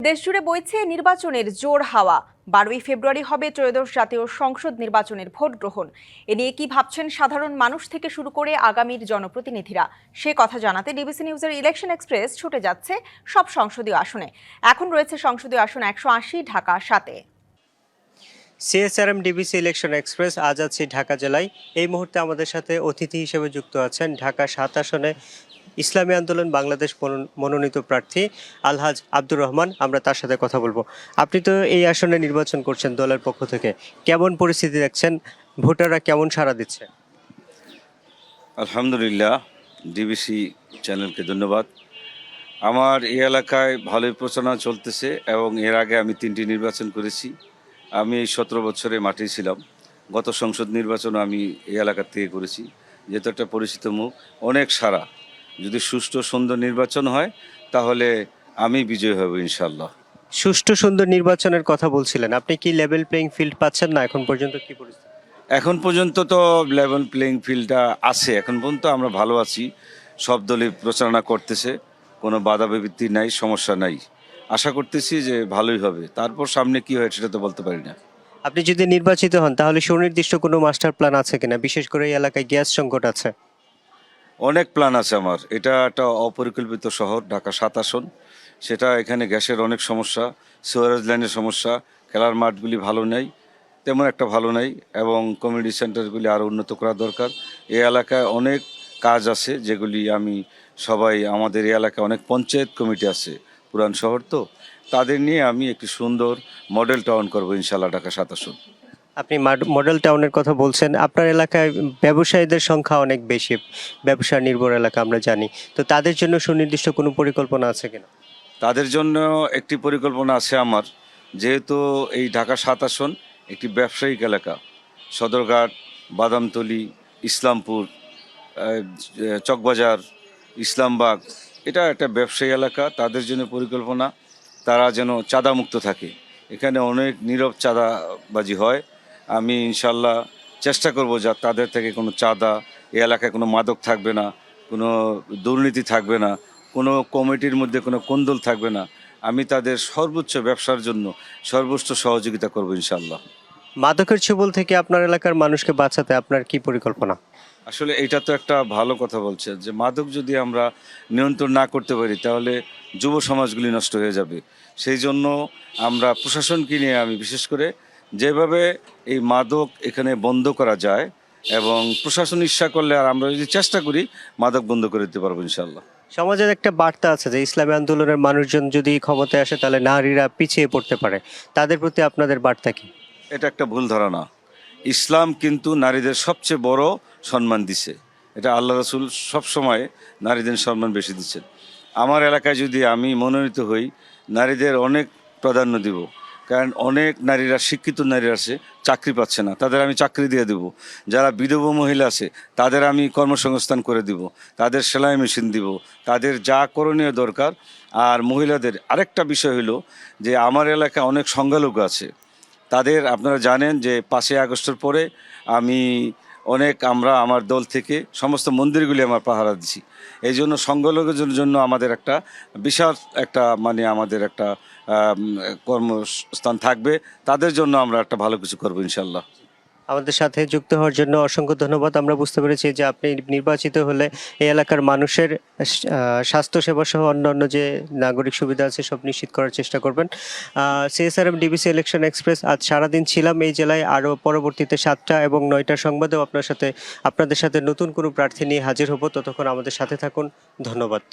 দেশজুড়ে বইছে নির্বাচনের জোর হাওয়া। 12ই ফেব্রুয়ারি হবে ত্রয়োদশ জাতীয় সংসদ নির্বাচনের ভোট গ্রহণ। এ নিয়ে কি ভাবছেন সাধারণ মানুষ থেকে শুরু করে আগামীর জনপ্রতিনিধিরা, সে কথা জানাতে ডিবিসি নিউজের ইলেকশন এক্সপ্রেস ছুটে যাচ্ছে সব সংসদীয় আসনে। এখন রয়েছে সংসদীয় আসন 180, ঢাকা 7-এ। সিএসআরএম ডিবিসি ইলেকশন এক্সপ্রেস আজ আছি ঢাকা জেলায়। এই মুহূর্তে আমাদের সাথে অতিথি হিসেবে যুক্ত আছেন ঢাকা 7 আসনে ইসলামী আন্দোলন বাংলাদেশ মনোনীত প্রার্থী আলহাজ আব্দুর রহমান। আমরা তার সাথে কথা বলবো। আপনি তো এই আসনে নির্বাচন করছেন দলের পক্ষ থেকে, কেমন পরিস্থিতি দেখছেন? ভোটাররা কেমন সাড়া দিচ্ছে? আলহামদুলিল্লাহ, ডিবিসি চ্যানেলকে ধন্যবাদ। আমার এই এলাকায় ভালোই প্রচারণা চলতেছে এবং এর আগে আমি 3টি নির্বাচন করেছি। আমি এই 17 বছরে মাঠে ছিলাম। গত সংসদ নির্বাচন আমি এই এলাকার থেকে করেছি, যেহেতু একটা পরিচিত মুখ। অনেক সারা, যদি সুষ্ঠু সুন্দর নির্বাচন হয় তাহলে আমি বিজয় হব ইনশাল্লাহ। সুষ্ঠু সুন্দর নির্বাচনের কথা বলছিলেন, আপনি কি লেভেল প্লেইং ফিল্ড পাচ্ছেন না? এখন পর্যন্ত কি পরিস্থিতি? এখন পর্যন্ত তো লেভেল প্লেইং ফিল্ডটা আছে, এখন পর্যন্ত আমরা ভালো আছি। সব দলই প্রচারণা করতেছে, কোনো বাধা বিপত্তি নাই, সমস্যা নাই। আশা করতেছি যে ভালোই হবে। তারপর সামনে কি হয় সেটা তো বলতে পারি না। আপনি যদি নির্বাচিত হন তাহলে সুনির্দিষ্ট কোনো মাস্টার প্ল্যান আছে কিনা? বিশেষ করে এই এলাকায় গ্যাস সংকট আছে। অনেক প্ল্যান আছে আমার। এটা একটা অপরিকল্পিত শহর, ঢাকা 7 আসন। সেটা এখানে গ্যাসের অনেক সমস্যা, সিওরেজ লাইনের সমস্যা, খেলার মাঠগুলি ভালো নেই, তেমন একটা ভালো নেই, এবং কমিউনিটি সেন্টারগুলি আরও উন্নত করা দরকার। এই এলাকায় অনেক কাজ আছে যেগুলি আমি সবাই, আমাদের এই এলাকায় অনেক পঞ্চায়েত কমিটি আছে, পুরান শহর তো, তাদের নিয়ে আমি একটি সুন্দর মডেল টাউন করবো ইনশাল্লাহ ঢাকা 7 আসন। আপনি মডেল টাউনের কথা বলছেন, আপনার এলাকায় ব্যবসায়ীদের সংখ্যা অনেক বেশি, ব্যবসা নির্ভর এলাকা আমরা জানি। তো তাদের জন্য সুনির্দিষ্ট কোনো পরিকল্পনা আছে কিনা? তাদের জন্য একটি পরিকল্পনা আছে আমার। যেহেতু এই ঢাকা 7 আসন একটি ব্যবসায়িক এলাকা, সদরঘাট, বাদামতলী, ইসলামপুর, চকবাজার, ইসলামবাগ, এটা একটা ব্যবসায়ী এলাকা। তাদের জন্য পরিকল্পনা তারা যেন চাঁদামুক্ত থাকে। এখানে অনেক নীরব চাঁদাবাজি হয়। আমি ইনশাল্লাহ চেষ্টা করব যা তাদের থেকে কোনো চাঁদা, এই এলাকায় কোনো মাদক থাকবে না, কোনো দুর্নীতি থাকবে না, কোনো কমিটির মধ্যে কোনো কোন্দল থাকবে না। আমি তাদের সর্বোচ্চ ব্যবসার জন্য সর্বোচ্চ সহযোগিতা করব ইনশাল্লাহ। মাদকের ছোবল থেকে আপনার এলাকার মানুষকে বাঁচাতে আপনার কি পরিকল্পনা? আসলে এটা তো একটা ভালো কথা বলছে যে মাদক যদি আমরা নিয়ন্ত্রণ না করতে পারি তাহলে যুব সমাজগুলি নষ্ট হয়ে যাবে। সেই জন্য আমরা প্রশাসনকে নিয়ে আমি বিশেষ করে যেভাবে এই মাদক এখানে বন্ধ করা যায়, এবং প্রশাসন ইচ্ছা করলে আর আমরা যদি চেষ্টা করি মাদক বন্ধ করে দিতে পারবো ইনশাল্লাহ। সমাজের একটা বার্তা আছে যে ইসলামী আন্দোলনের মানুষজন যদি ক্ষমতায় আসে তাহলে নারীরা পিছিয়ে পড়তে পারে, তাদের প্রতি আপনাদের বার্তা কি? এটা একটা ভুল ধারণা। ইসলাম কিন্তু নারীদের সবচেয়ে বড় সম্মান দিছে। এটা আল্লাহ রাসূল সবসময় নারীদের সম্মান বেশি দিচ্ছেন। আমার এলাকায় যদি আমি মনোনীত হই, নারীদের অনেক প্রাধান্য দিব, কারণ অনেক নারীরা, শিক্ষিত নারীরা আছে, চাকরি পাচ্ছে না, তাদের আমি চাকরি দিয়ে দেব। যারা বিধবা মহিলা আছে তাদের আমি কর্মসংস্থান করে দিব, তাদের সেলাই মেশিন দিব, তাদের যা করণীয় দরকার। আর মহিলাদের আরেকটা বিষয় হলো যে আমার এলাকায় অনেক সংখ্যালঘু আছে, তাদের আপনারা জানেন যে 5ই আগস্টের পরে আমরা আমার দল থেকে সমস্ত মন্দিরগুলি আমার পাহারা দিচ্ছি। এই জন্য সংখ্যালঘুদের জন্য আমাদের একটা বিশাল একটা আমাদের একটা কর্মস্থান থাকবে। তাদের জন্য আমরা একটা ভালো কিছু করবো ইনশাল্লাহ। আমাদের সাথে যুক্ত হওয়ার জন্য অসংখ্য ধন্যবাদ। আমরা বুঝতে পেরেছি যে আপনি নির্বাচিত হলে এই এলাকার মানুষের স্বাস্থ্যসেবা সহ অন্যান্য যে নাগরিক সুবিধা আছে সব নিশ্চিত করার চেষ্টা করবেন। সিএসআরএম ডিবিসি ইলেকশন এক্সপ্রেস আজ সারাদিন ছিলাম এই জেলায়। আরও পরবর্তীতে 7টা এবং 9টার সংবাদেও আপনাদের সাথে নতুন কোনো প্রার্থী নিয়ে হাজির হব। ততক্ষণ আমাদের সাথে থাকুন। ধন্যবাদ।